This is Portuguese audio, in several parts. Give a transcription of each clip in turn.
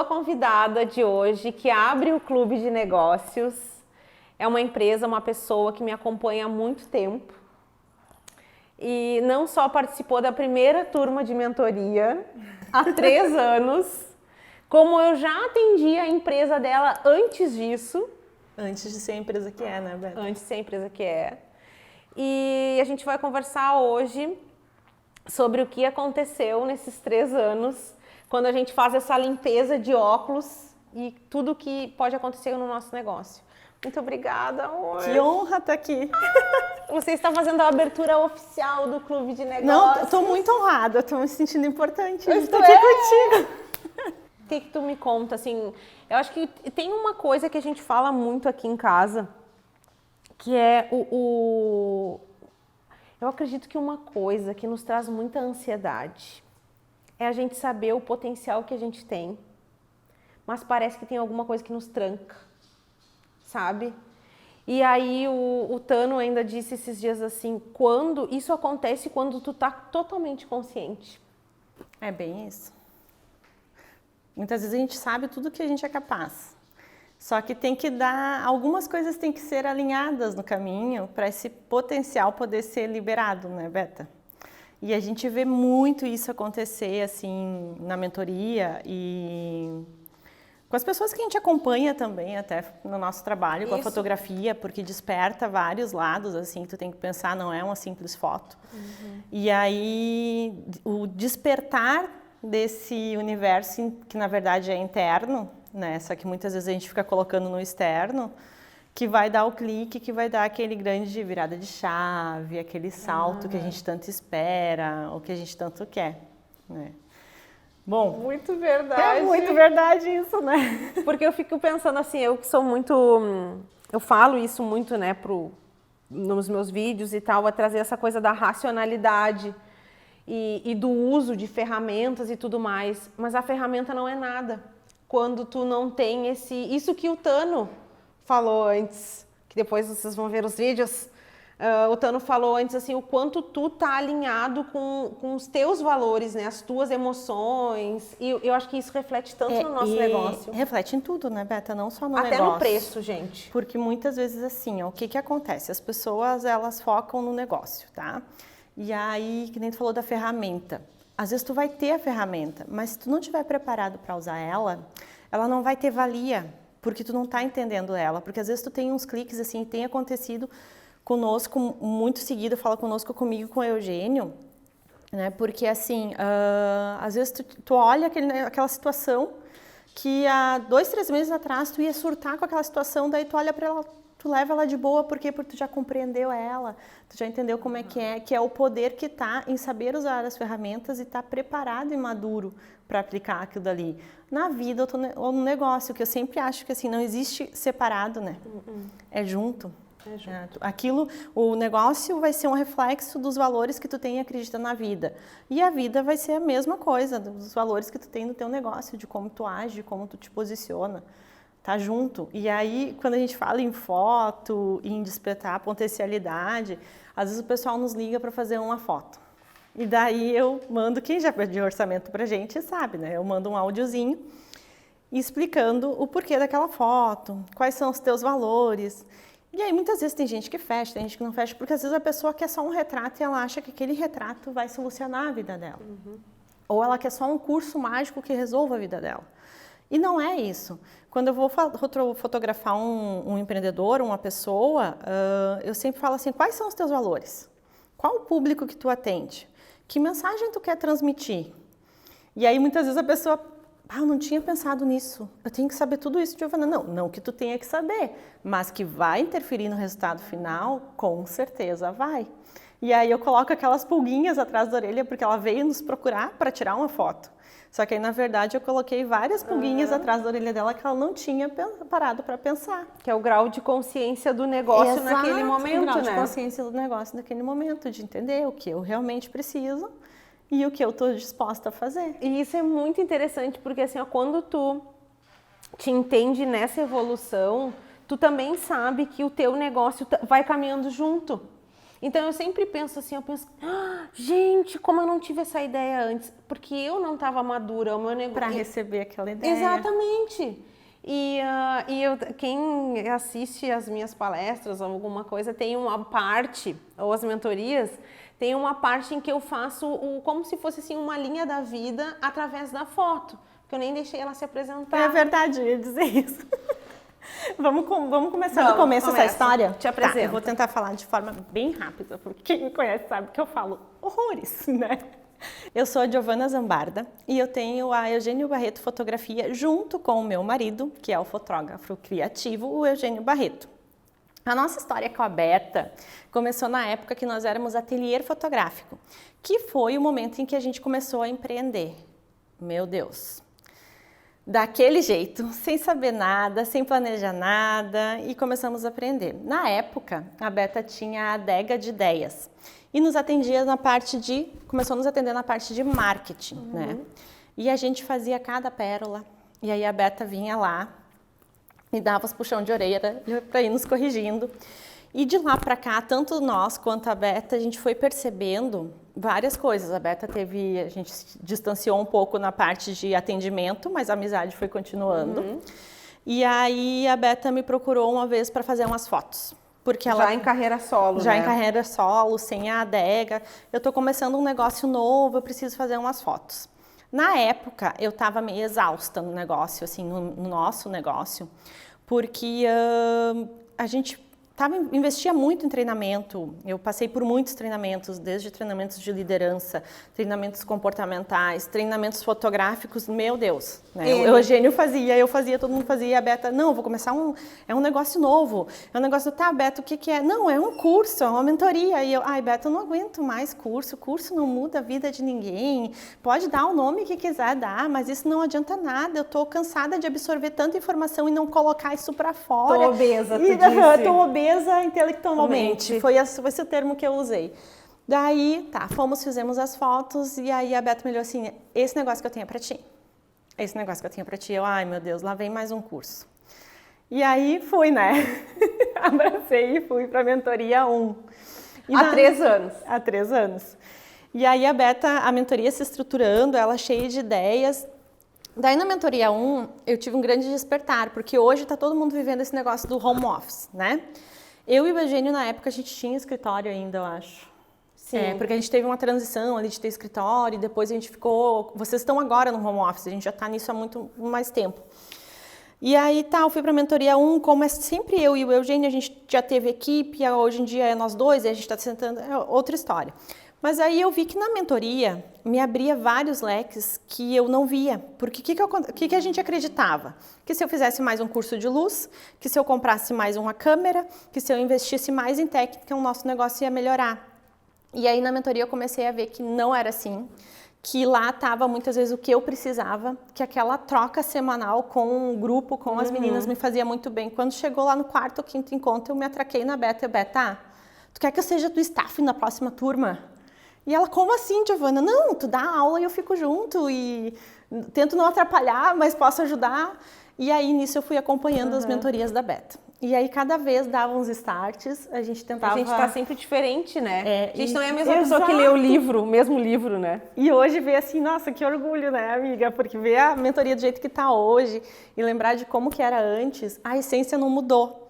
convidada de hoje que abre o Clube de Negócios. É uma empresa, uma pessoa que me acompanha há muito tempo. E não só participou da primeira turma de mentoria há 3 anos, como eu já atendi a empresa dela antes disso. Antes de ser a empresa que é, né, Beto? Antes de ser a empresa que é. E a gente vai conversar hoje sobre o que aconteceu nesses 3 anos, quando a gente faz essa limpeza de óculos e tudo que pode acontecer no nosso negócio. Muito obrigada, amor. Que honra estar aqui. Você está fazendo a abertura oficial do Clube de Negócios. Não, estou muito honrada, estou me sentindo importante de estar aqui contigo. O que tu me conta, assim, eu acho que tem uma coisa que a gente fala muito aqui em casa, que é eu acredito que uma coisa que nos traz muita ansiedade é a gente saber o potencial que a gente tem, mas parece que tem alguma coisa que nos tranca, sabe? E aí o Tano ainda disse esses dias assim, isso acontece quando tu tá totalmente consciente. É bem isso. Muitas vezes a gente sabe tudo que a gente é capaz. Só que tem que algumas coisas têm que ser alinhadas no caminho para esse potencial poder ser liberado, né, Beta? E a gente vê muito isso acontecer, assim, na mentoria e com as pessoas que a gente acompanha também, até no nosso trabalho, com a fotografia, porque desperta vários lados, assim, tu tem que pensar, não é uma simples foto. Uhum. E aí, o despertar desse universo que, na verdade, é interno, né? Só que muitas vezes a gente fica colocando no externo, que vai dar o clique, que vai dar aquele grande virada de chave, aquele salto que a gente tanto espera, ou que a gente tanto quer, né? Bom, muito verdade. É muito verdade isso, né? Porque eu fico pensando assim, eu que sou muito... Eu falo isso muito, né, nos meus vídeos e tal, a trazer essa coisa da racionalidade e do uso de ferramentas e tudo mais. Mas a ferramenta não é nada quando tu não tem isso que o Tano falou antes, que depois vocês vão ver os vídeos, o Tano falou antes assim, o quanto tu tá alinhado com os teus valores, né, as tuas emoções, e eu acho que isso reflete tanto no nosso negócio. Reflete em tudo, né, Beta? Não só no negócio. Até no preço, gente. Porque muitas vezes assim, ó, o que acontece? As pessoas, elas focam no negócio, tá? E aí, que nem tu falou da ferramenta. Às vezes tu vai ter a ferramenta, mas se tu não estiver preparado para usar ela não vai ter valia, porque tu não tá entendendo ela. Porque às vezes tu tem uns cliques assim, tem acontecido conosco muito seguido, fala comigo, com o Eugênio, né? Porque assim, às vezes tu olha aquela situação que há 2, 3 meses atrás tu ia surtar com aquela situação, daí tu olha para ela, tu leva ela de boa, porque tu já compreendeu ela, tu já entendeu como é, que é o poder que tá em saber usar as ferramentas e estar preparado e maduro para aplicar aquilo dali. Na vida ou no negócio, que eu sempre acho que assim, não existe separado, né? É junto. O negócio vai ser um reflexo dos valores que tu tem e acredita na vida. E a vida vai ser a mesma coisa, dos valores que tu tem no teu negócio, de como tu age, de como tu te posiciona. Tá junto. E aí, quando a gente fala em foto, em despertar a potencialidade, às vezes o pessoal nos liga para fazer uma foto. E daí eu mando, quem já pediu orçamento pra gente sabe, né? Eu mando um áudiozinho explicando o porquê daquela foto, quais são os teus valores. E aí muitas vezes tem gente que fecha, tem gente que não fecha, porque às vezes a pessoa quer só um retrato e ela acha que aquele retrato vai solucionar a vida dela. Ou ela quer só um curso mágico que resolva a vida dela. E não é isso. Quando eu vou fotografar um empreendedor, uma pessoa, eu sempre falo assim, quais são os teus valores? Qual o público que tu atende? Que mensagem tu quer transmitir? E aí muitas vezes a pessoa, eu não tinha pensado nisso, eu tenho que saber tudo isso, Giovana. Não que tu tenha que saber, mas que vai interferir no resultado final, com certeza vai. E aí eu coloco aquelas pulguinhas atrás da orelha, porque ela veio nos procurar para tirar uma foto. Só que aí, na verdade, eu coloquei várias pulguinhas atrás da orelha dela que ela não tinha parado para pensar. Que é o grau de consciência do negócio naquele momento, né? O grau de consciência do negócio naquele momento, de entender o que eu realmente preciso e o que eu estou disposta a fazer. E isso é muito interessante, porque assim, ó, quando tu te entende nessa evolução, tu também sabe que o teu negócio vai caminhando junto. Então eu sempre penso assim, gente, como eu não tive essa ideia antes, porque eu não estava madura, o meu negócio... Para receber aquela ideia. Exatamente. Quem assiste as minhas palestras ou alguma coisa, tem uma parte, ou as mentorias, tem uma parte em que eu faço como se fosse assim, uma linha da vida através da foto, porque eu nem deixei ela se apresentar. É verdade, eu ia dizer isso. Vamos começar do começo essa história? Te apresento. Tá, eu vou tentar falar de forma bem rápida, porque quem me conhece sabe que eu falo horrores, né? Eu sou a Giovana Zambarda e eu tenho a Eugênio Barreto Fotografia junto com o meu marido, que é o fotógrafo criativo, o Eugênio Barreto. A nossa história com a Beta começou na época que nós éramos ateliê fotográfico, que foi o momento em que a gente começou a empreender. Meu Deus! Daquele jeito, sem saber nada, sem planejar nada, e começamos a aprender. Na época, a Beta tinha a adega de ideias e nos atendia começou a nos atender na parte de marketing, né? E a gente fazia cada pérola, e aí a Beta vinha lá e dava os puxão de orelha para ir nos corrigindo. E de lá para cá, tanto nós quanto a Beta, a gente foi percebendo várias coisas. A gente se distanciou um pouco na parte de atendimento, mas a amizade foi continuando. E aí a Beta me procurou uma vez para fazer umas fotos. Porque já em carreira solo, já né? em carreira solo, sem a adega. Eu estou começando um negócio novo, eu preciso fazer umas fotos. Na época, eu estava meio exausta no negócio, assim, no nosso negócio, porque a gente investia muito em treinamento. Eu passei por muitos treinamentos, desde treinamentos de liderança, treinamentos comportamentais, treinamentos fotográficos, meu Deus. Né? O Eugênio fazia, eu fazia, todo mundo fazia. A Beta, não, vou começar é um negócio novo. É um negócio, tá, Beta, o que é? Não, é um curso, é uma mentoria. E eu, Beta, eu não aguento mais curso não muda a vida de ninguém. Pode dar o nome que quiser dar, mas isso não adianta nada. Eu tô cansada de absorver tanta informação e não colocar isso pra fora. Tô obesa, tu disse. Tô obesa intelectualmente, foi esse o termo que eu usei. Daí, fizemos as fotos e aí a Beta me olhou assim, esse negócio que eu tenho é pra ti. Esse negócio que eu tenho é pra ti. Eu, ai meu Deus, lá vem mais um curso. E aí fui, né? Abracei e fui pra mentoria 1. Há 3 anos. Há 3 anos. E aí a Beta, a mentoria se estruturando, ela cheia de ideias. Daí na mentoria 1, eu tive um grande despertar, porque hoje tá todo mundo vivendo esse negócio do home office, né? Eu e o Eugênio, na época, a gente tinha escritório ainda, eu acho. Sim. Porque a gente teve uma transição ali de ter escritório, e depois a gente ficou... Vocês estão agora no home office, a gente já está nisso há muito mais tempo. E aí, eu fui para a mentoria 1, como é sempre eu e o Eugênio, a gente já teve equipe, hoje em dia é nós dois, e a gente está sentando... É outra história. Mas aí eu vi que na mentoria me abria vários leques que eu não via. Porque o que a gente acreditava? Que se eu fizesse mais um curso de luz, que se eu comprasse mais uma câmera, que se eu investisse mais em técnica, o nosso negócio ia melhorar. E aí na mentoria eu comecei a ver que não era assim, que lá estava muitas vezes o que eu precisava, que aquela troca semanal com o grupo, com as meninas me fazia muito bem. Quando chegou lá no 4º ou 5º encontro, eu me atraquei na Beta. Beta, tu quer que eu seja do staff na próxima turma? E ela, como assim, Giovana? Não, tu dá aula e eu fico junto e tento não atrapalhar, mas posso ajudar. E aí, nisso, eu fui acompanhando as mentorias da Beta. E aí, cada vez dava uns starts, a gente tentava... A gente tá sempre diferente, né? A gente não é a mesma Exato. pessoa que lê o mesmo livro, né? E hoje ver assim, nossa, que orgulho, né, amiga? Porque ver a mentoria do jeito que tá hoje e lembrar de como que era antes, a essência não mudou.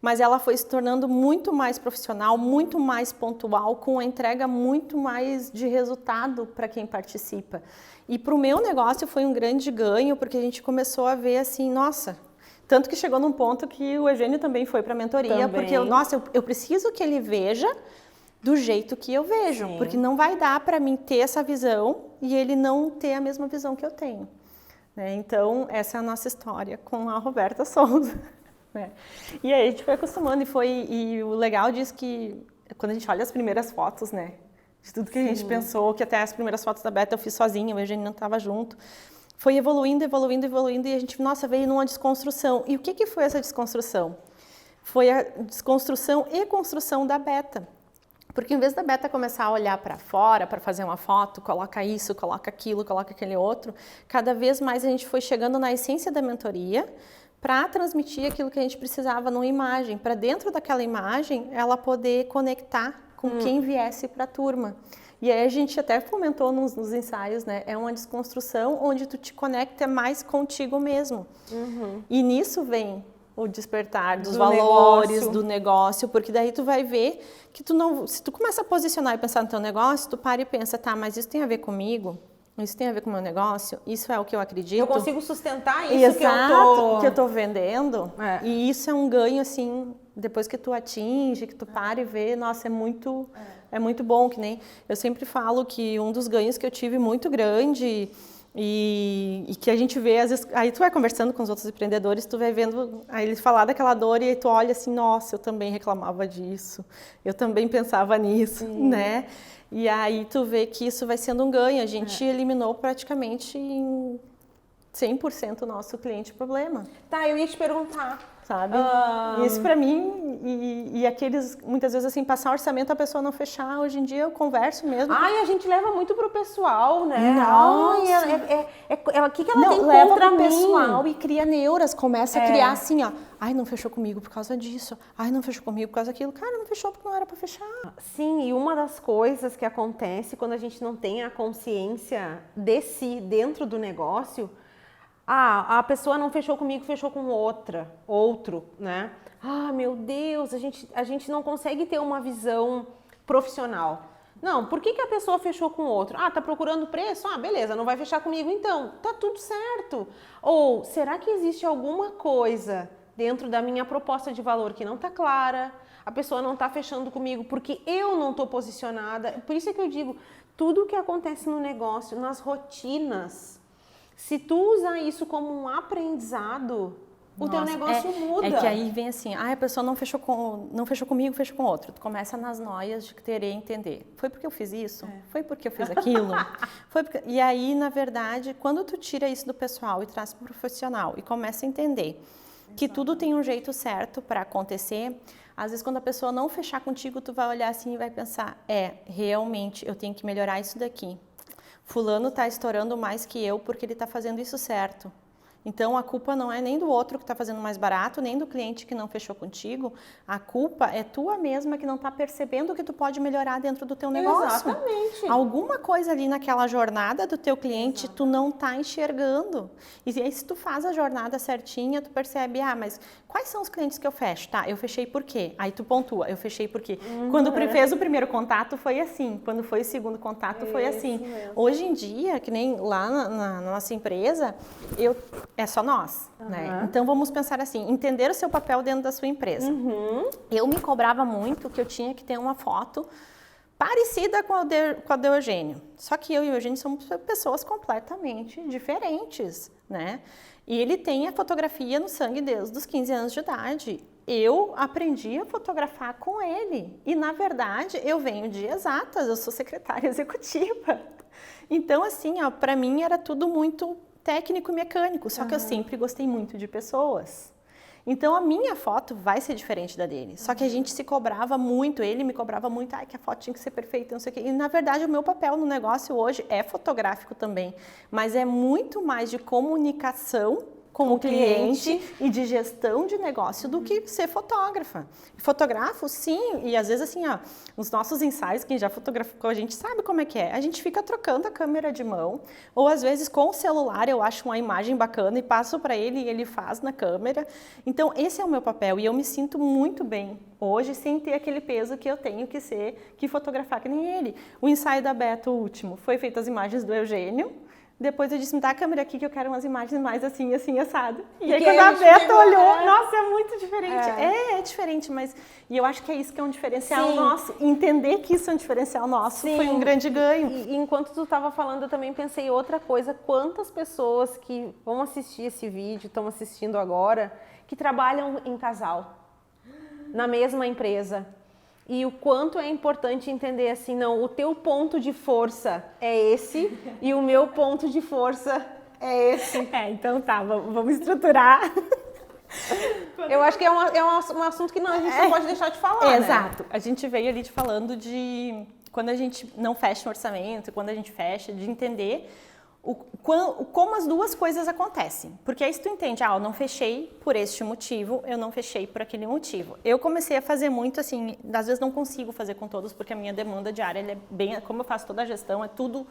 Mas ela foi se tornando muito mais profissional, muito mais pontual, com a entrega muito mais de resultado para quem participa. E para o meu negócio foi um grande ganho, porque a gente começou a ver assim, nossa, tanto que chegou num ponto que o Eugênio também foi para a mentoria, porque eu preciso que ele veja do jeito que eu vejo, porque não vai dar para mim ter essa visão e ele não ter a mesma visão que eu tenho. Né? Então, essa é a nossa história com a Roberta Souza. É. E aí a gente foi acostumando e o legal disso que quando a gente olha as primeiras fotos, né, de tudo que a gente pensou, que até as primeiras fotos da Beta eu fiz sozinha, o Eugênio não estava junto, foi evoluindo e a gente, nossa, veio numa desconstrução. E o que foi essa desconstrução? Foi a desconstrução e construção da Beta. Porque em vez da Beta começar a olhar para fora, para fazer uma foto, coloca isso, coloca aquilo, coloca aquele outro, cada vez mais a gente foi chegando na essência da mentoria, para transmitir aquilo que a gente precisava numa imagem, para dentro daquela imagem ela poder conectar com quem viesse para a turma. E aí a gente até comentou nos ensaios, né? É uma desconstrução onde tu te conecta mais contigo mesmo. E nisso vem o despertar dos valores do negócio, porque daí tu vai ver que tu não... Se tu começa a posicionar e pensar no teu negócio, tu para e pensa, tá, mas isso tem a ver comigo? Isso tem a ver com o meu negócio? Isso é o que eu acredito? Eu consigo sustentar isso que eu tô vendendo? E isso é um ganho, assim, depois que tu atinge, que tu para e vê, nossa, é muito bom, que nem... Eu sempre falo que um dos ganhos que eu tive muito grande e que a gente vê, às vezes, aí tu vai conversando com os outros empreendedores, tu vai vendo, aí eles falar daquela dor e aí tu olha assim, nossa, eu também reclamava disso, eu também pensava nisso, né? E aí tu vê que isso vai sendo um ganho, a gente eliminou praticamente em 100% o nosso cliente problema. Tá, eu ia te perguntar. Sabe? Isso pra mim, e aqueles, muitas vezes assim, passar orçamento a pessoa não fechar, hoje em dia eu converso mesmo. Ai, a gente leva muito pro pessoal, né? Nossa. Ai, o que ela tem leva contra pro mim? pessoal e cria neuras, começa a criar assim, ó. Ai, não fechou comigo por causa disso. Ai, não fechou comigo por causa daquilo. Cara, não fechou porque não era pra fechar. Sim, e uma das coisas que acontece quando a gente não tem a consciência de si dentro do negócio, a pessoa não fechou comigo, fechou com outro, né? Ah, meu Deus, a gente não consegue ter uma visão profissional. Não, por que a pessoa fechou com outro? Ah, tá procurando preço? Ah, beleza, não vai fechar comigo então. Tá tudo certo. Ou será que existe alguma coisa dentro da minha proposta de valor que não tá clara? A pessoa não tá fechando comigo porque eu não tô posicionada. Por isso é que eu digo, tudo que acontece no negócio, nas rotinas, se tu usar isso como um aprendizado, o teu negócio muda. É que aí vem assim, a pessoa não fechou comigo, fechou com outro. Tu começa nas noias de querer entender. Foi porque eu fiz isso? Foi porque eu fiz aquilo? E aí, na verdade, quando tu tira isso do pessoal e traz para o profissional e começa a entender que tudo tem um jeito certo para acontecer, às vezes quando a pessoa não fechar contigo, tu vai olhar assim e vai pensar, realmente, eu tenho que melhorar isso daqui. Fulano está estourando mais que eu porque ele está fazendo isso certo. Então, a culpa não é nem do outro que está fazendo mais barato, nem do cliente que não fechou contigo. A culpa é tua mesma que não está percebendo que tu pode melhorar dentro do teu negócio. Exatamente. Alguma coisa ali naquela jornada do teu cliente, tu não está enxergando. E aí, se tu faz a jornada certinha, tu percebe, mas quais são os clientes que eu fecho? Tá, eu fechei por quê? Aí tu pontua, eu fechei por quê? Quando fez o primeiro contato, foi assim. Quando foi o segundo contato, foi assim. Mesmo. Hoje em dia, que nem lá na nossa empresa, é só nós, né? Então vamos pensar assim, entender o seu papel dentro da sua empresa. Eu me cobrava muito que eu tinha que ter uma foto parecida com a do Eugênio. Só que eu e o Eugênio somos pessoas completamente diferentes, né? E ele tem a fotografia no sangue desde os 15 anos de idade. Eu aprendi a fotografar com ele. E, na verdade, eu venho de exatas, eu sou secretária executiva. Então, assim, para mim era tudo muito técnico e mecânico, só que eu sempre gostei muito de pessoas. Então a minha foto vai ser diferente da dele. Só que a gente se cobrava muito, ele me cobrava muito, que a foto tinha que ser perfeita, não sei o quê. E na verdade o meu papel no negócio hoje é fotográfico também, mas é muito mais de comunicação com o cliente e de gestão de negócio do que ser fotógrafa. Fotografo, sim, e às vezes assim, os nossos ensaios, quem já fotografou, a gente sabe como é que é. A gente fica trocando a câmera de mão, ou às vezes com o celular eu acho uma imagem bacana e passo para ele e ele faz na câmera. Então esse é o meu papel e eu me sinto muito bem hoje sem ter aquele peso que eu tenho que fotografar que nem ele. O ensaio da Beto, o último, foi feito as imagens do Eugênio. Depois eu disse, me dá a câmera aqui que eu quero umas imagens mais assim, assado. E aí quando a Beto olhou, nossa, é muito diferente. É diferente, mas... E eu acho que é isso que é um diferencial nosso. Entender que isso é um diferencial nosso foi um grande ganho. E enquanto tu estava falando, eu também pensei outra coisa. Quantas pessoas que vão assistir esse vídeo, estão assistindo agora, que trabalham em casal, na mesma empresa. E o quanto é importante entender assim, não, o teu ponto de força é esse e o meu ponto de força é esse. Então tá, vamos estruturar. Eu acho que é um assunto que a gente não pode deixar de falar, Exato. A gente veio ali falando de quando a gente não fecha um orçamento, quando a gente fecha, de entender como as duas coisas acontecem. Porque aí se tu entende, eu não fechei por este motivo, eu não fechei por aquele motivo. Eu comecei a fazer muito assim, às vezes não consigo fazer com todos, porque a minha demanda diária, é bem, como eu faço toda a gestão, é tudo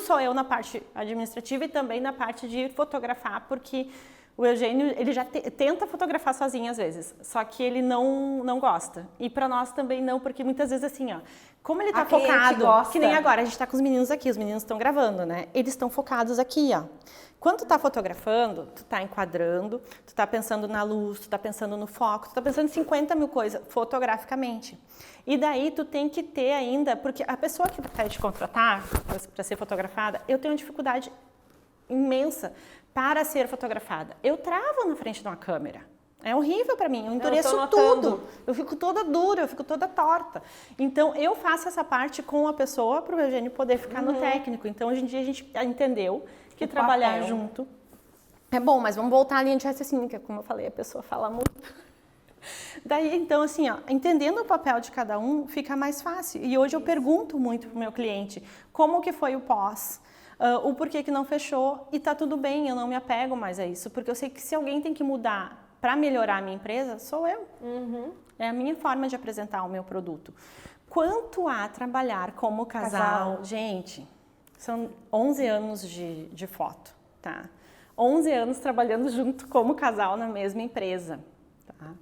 sou eu na parte administrativa e também na parte de fotografar, porque o Eugênio, ele já tenta fotografar sozinho às vezes, só que ele não gosta. E para nós também não, porque muitas vezes assim, como ele tá focado, que nem agora, a gente tá com os meninos aqui, os meninos estão gravando, né? Eles estão focados aqui, Quando tu tá fotografando, tu tá enquadrando, tu tá pensando na luz, tu tá pensando no foco, tu tá pensando em 50 mil coisas fotograficamente. E daí tu tem que ter ainda, porque a pessoa que vai te contratar para ser fotografada, eu tenho uma dificuldade imensa para ser fotografada. Eu travo na frente de uma câmera. É horrível para mim, eu endureço tudo. Eu fico toda dura, eu fico toda torta. Então, eu faço essa parte com a pessoa para o Eugênio poder ficar no técnico. Então, hoje em dia, a gente entendeu que trabalhar junto é bom, mas vamos voltar à linha de raciocínio, que como eu falei, a pessoa fala muito. Daí, então, assim, entendendo o papel de cada um, fica mais fácil. E hoje eu pergunto muito para o meu cliente como que foi o pós, o porquê que não fechou, e tá tudo bem, eu não me apego mais a isso, porque eu sei que se alguém tem que mudar para melhorar a minha empresa, sou eu. É a minha forma de apresentar o meu produto. Quanto a trabalhar como casal, gente, são 11 anos de foto, tá? 11 anos trabalhando junto como casal na mesma empresa, tá?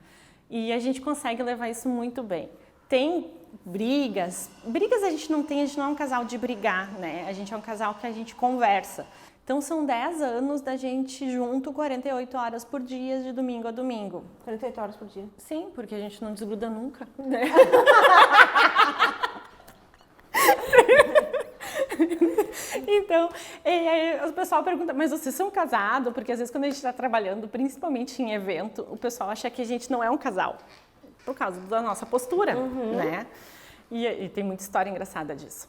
E a gente consegue levar isso muito bem. Tem brigas a gente não é um casal de brigar, né? A gente é um casal que a gente conversa. Então são 10 anos da gente junto, 48 horas por dia, de domingo a domingo. 48 horas por dia? Sim, porque a gente não desgruda nunca, né? Então, o pessoal pergunta, mas vocês são casados? Porque às vezes quando a gente está trabalhando, principalmente em evento, o pessoal acha que a gente não é um casal. Por causa da nossa postura, né? E tem muita história engraçada disso.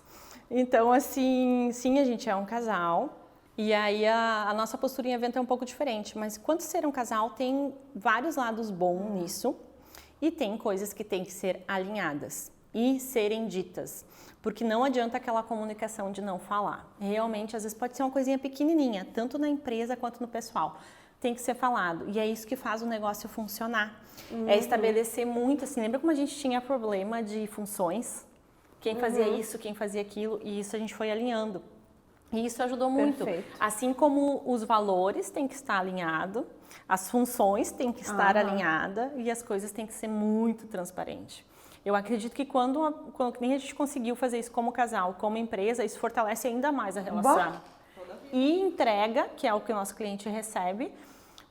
Então, assim, sim, a gente é um casal. E aí a nossa postura em evento é um pouco diferente. Mas quanto ser um casal, tem vários lados bons nisso. E tem coisas que têm que ser alinhadas e serem ditas. Porque não adianta aquela comunicação de não falar. Realmente, às vezes pode ser uma coisinha pequenininha, tanto na empresa quanto no pessoal. Tem que ser falado. E é isso que faz o negócio funcionar. É estabelecer muito, assim, lembra como a gente tinha problema de funções? Quem fazia isso, quem fazia aquilo, e isso a gente foi alinhando. E isso ajudou muito. Perfeito. Assim como os valores têm que estar alinhados, as funções têm que estar alinhadas e as coisas têm que ser muito transparentes. Eu acredito que quando nem a gente conseguiu fazer isso como casal, como empresa, isso fortalece ainda mais a relação. E entrega, que é o que o nosso cliente recebe,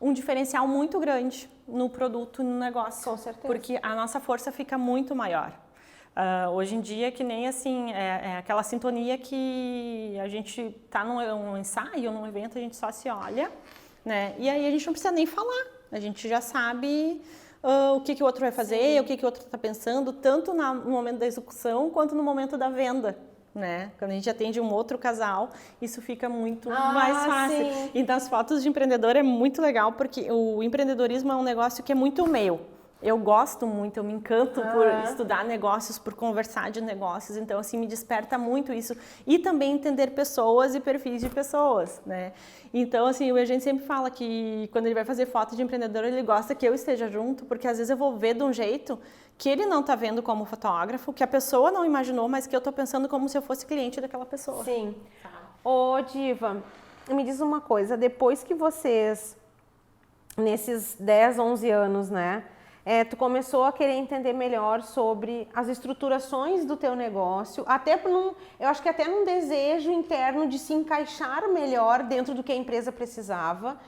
um diferencial muito grande no produto e no negócio. Com certeza. Porque a nossa força fica muito maior. Hoje em dia, que nem assim, é aquela sintonia que a gente está num ensaio, num evento, a gente só se olha, né? E aí a gente não precisa nem falar. A gente já sabe o que o outro vai fazer, o que o outro está pensando, tanto no momento da execução quanto no momento da venda. Né? Quando a gente atende um outro casal, isso fica muito mais fácil. Sim. E das fotos de empreendedor é muito legal, porque o empreendedorismo é um negócio que é muito meu. Eu gosto muito, eu me encanto por estudar negócios, por conversar de negócios, então assim, me desperta muito isso. E também entender pessoas e perfis de pessoas, né? Então assim, o Eugênio sempre fala que quando ele vai fazer foto de empreendedor, ele gosta que eu esteja junto, porque às vezes eu vou ver de um jeito que ele não está vendo como fotógrafo, que a pessoa não imaginou, mas que eu estou pensando como se eu fosse cliente daquela pessoa. Sim. Ô, Diva, me diz uma coisa, depois que vocês, nesses 10, 11 anos, né, tu começou a querer entender melhor sobre as estruturações do teu negócio, eu acho que até num desejo interno de se encaixar melhor dentro do que a empresa precisava,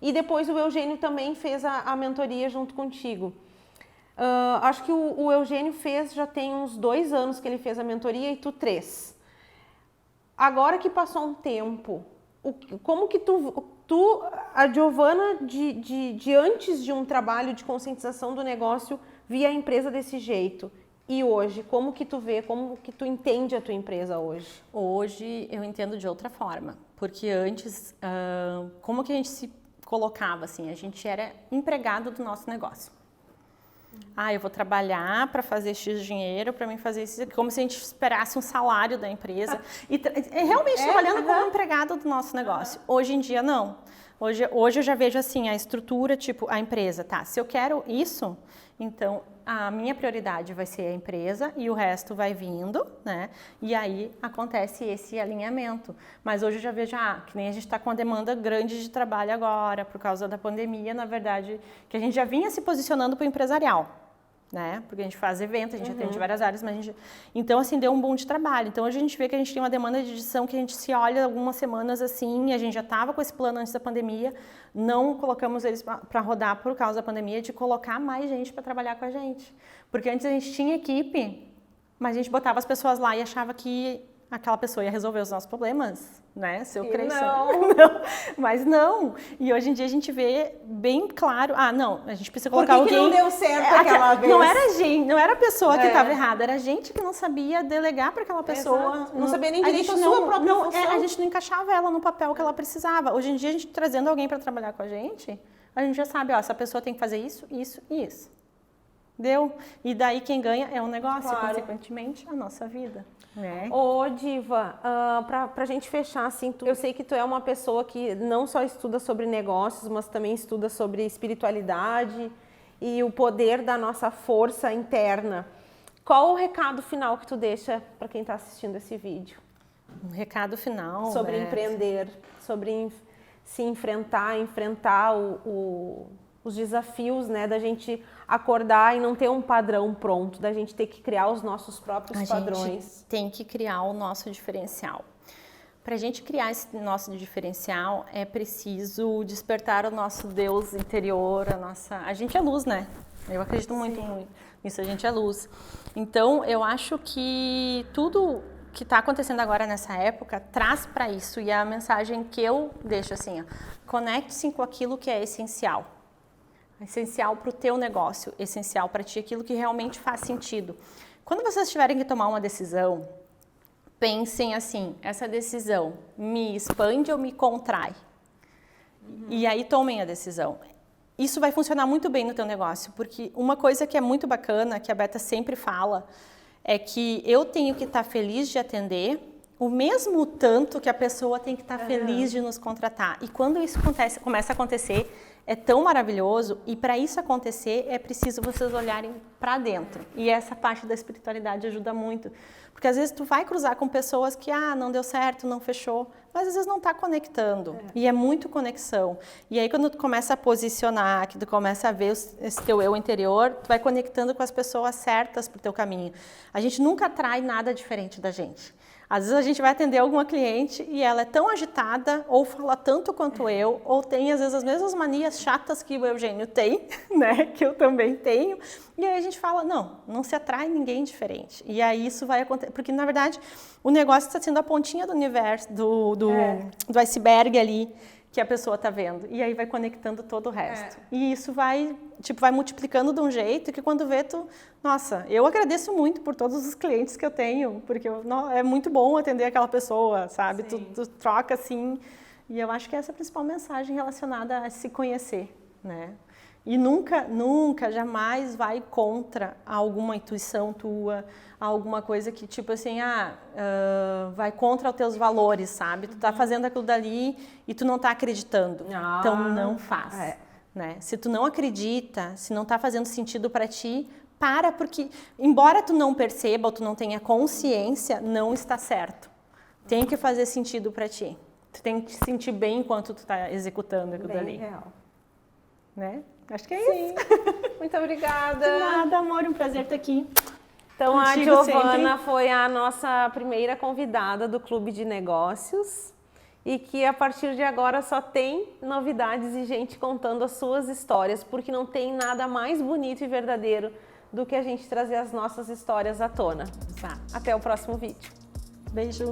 e depois o Eugênio também fez a mentoria junto contigo. Acho que o Eugênio já tem uns 2 anos que ele fez a mentoria e tu 3. Agora que passou um tempo, como que a Giovana, de antes de um trabalho de conscientização do negócio, via a empresa desse jeito? E hoje, como que tu vê, como que tu entende a tua empresa hoje? Hoje eu entendo de outra forma, porque antes, como que a gente se colocava assim? A gente era empregado do nosso negócio. Ah, eu vou trabalhar para fazer X dinheiro, para mim fazer isso, como se a gente esperasse um salário da empresa. E realmente trabalhando como empregado do nosso negócio. Hoje em dia, não. Hoje eu já vejo assim, a estrutura, tipo, a empresa, tá, se eu quero isso, então a minha prioridade vai ser a empresa e o resto vai vindo, né? E aí acontece esse alinhamento. Mas hoje eu já vejo, que nem a gente está com uma demanda grande de trabalho agora, por causa da pandemia, na verdade, que a gente já vinha se posicionando para o empresarial. Né? Porque a gente faz evento, a gente atende várias áreas, mas a gente... Então, assim, deu um bom de trabalho. Então, hoje a gente vê que a gente tem uma demanda de edição que a gente se olha algumas semanas assim, a gente já estava com esse plano antes da pandemia, não colocamos eles para rodar por causa da pandemia, de colocar mais gente para trabalhar com a gente. Porque antes a gente tinha equipe, mas a gente botava as pessoas lá e achava que aquela pessoa ia resolver os nossos problemas, né? Se eu crescer. Não, mas não. E hoje em dia a gente vê bem claro, não, a gente precisa colocar alguém... Por que não deu certo aquela vez? Não era gente, não era a pessoa que estava errada, era a gente que não sabia delegar para aquela pessoa. Exato. Não sabia nem direito a sua própria função. A gente não encaixava ela no papel que ela precisava. Hoje em dia a gente trazendo alguém para trabalhar com a gente já sabe, essa pessoa tem que fazer isso, isso e isso. Deu? E daí quem ganha é o negócio, consequentemente, a nossa vida. Ô, Diva, pra gente fechar, assim, eu sei que tu é uma pessoa que não só estuda sobre negócios, mas também estuda sobre espiritualidade e o poder da nossa força interna. Qual o recado final que tu deixa para quem está assistindo esse vídeo? Um recado final? Sobre empreender, sobre se enfrentar os desafios, né, da gente acordar e não ter um padrão pronto, da gente ter que criar os nossos próprios padrões. A gente tem que criar o nosso diferencial. Para a gente criar esse nosso diferencial, é preciso despertar o nosso Deus interior, a gente é luz, né? Eu acredito muito nisso, a gente é luz. Então, eu acho que tudo que está acontecendo agora nessa época traz para isso, e a mensagem que eu deixo assim, conecte-se com aquilo que é essencial. Essencial para o teu negócio, essencial para ti, aquilo que realmente faz sentido. Quando vocês tiverem que tomar uma decisão, pensem assim, essa decisão me expande ou me contrai? E aí tomem a decisão. Isso vai funcionar muito bem no teu negócio, porque uma coisa que é muito bacana, que a Beta sempre fala, é que eu tenho que estar feliz de atender o mesmo tanto que a pessoa tem que estar feliz de nos contratar. E quando isso começa a acontecer, é tão maravilhoso, e para isso acontecer é preciso vocês olharem para dentro. E essa parte da espiritualidade ajuda muito. Porque às vezes tu vai cruzar com pessoas que, não deu certo, não fechou, mas às vezes não está conectando. E é muito conexão. E aí quando tu começa a posicionar, que tu começa a ver esse teu eu interior, tu vai conectando com as pessoas certas pro teu caminho. A gente nunca atrai nada diferente da gente. Às vezes a gente vai atender alguma cliente e ela é tão agitada, ou fala tanto quanto eu, ou tem às vezes as mesmas manias chatas que o Eugênio tem, né, que eu também tenho, e aí a gente fala, não se atrai ninguém diferente. E aí isso vai acontecer, porque na verdade o negócio está sendo a pontinha do universo, do iceberg ali, que a pessoa está vendo, e aí vai conectando todo o resto. E isso vai multiplicando de um jeito que quando vê nossa, eu agradeço muito por todos os clientes que eu tenho, porque é muito bom atender aquela pessoa, sabe? Tu troca assim, e eu acho que essa é a principal mensagem relacionada a se conhecer, né? E nunca, jamais vai contra alguma intuição tua, alguma coisa que tipo assim, vai contra os teus valores, sabe? Tu tá fazendo aquilo dali e tu não tá acreditando. Então não faz, né? Se tu não acredita, se não tá fazendo sentido para ti, porque embora tu não perceba ou tu não tenha consciência, não está certo. Tem que fazer sentido para ti. Tu tem que te sentir bem enquanto tu tá executando aquilo dali. Real. Né? Acho que é isso. Muito obrigada. De nada, amor. Um prazer estar aqui. Então, a Giovana foi a nossa primeira convidada do Clube de Negócios e que a partir de agora só tem novidades e gente contando as suas histórias, porque não tem nada mais bonito e verdadeiro do que a gente trazer as nossas histórias à tona. Exato. Até o próximo vídeo. Beijo.